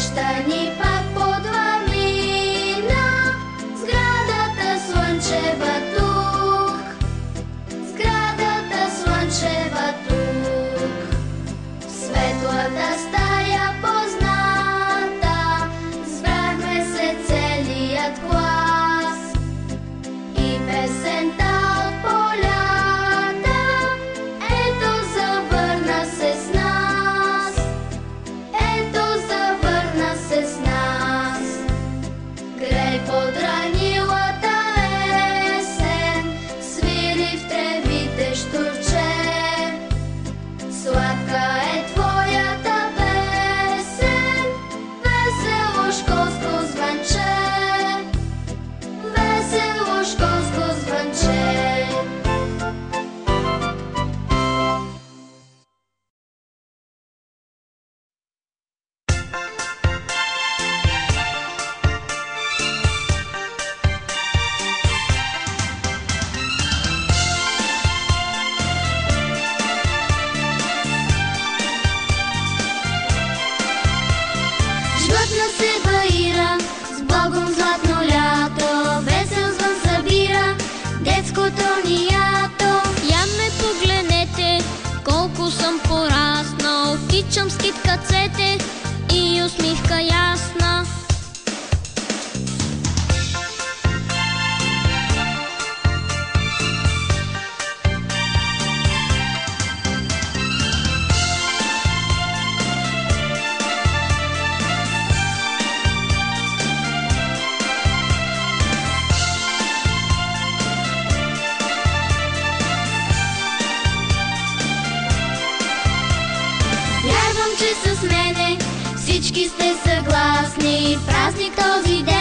Среща ни пак под ламина, сградата слънчева тук, сградата слънчева тук. Светлата стая позната, збрахме се целият клас и песента от полята, ето завърна се с нас, ето завърна се с нас. Грей под ранилата есен, свири в тревите щурче, сладка е твоята песен, весело школско звънче, весело школско звънче. Жлътна се баира, с Богом златно лято, весел звън събира детското ниято. Я ме погледнете, колко съм пораснал, тичам с киткацете и усмивка ясна. Вярвам, че с мене всички сте съгласни, празник този ден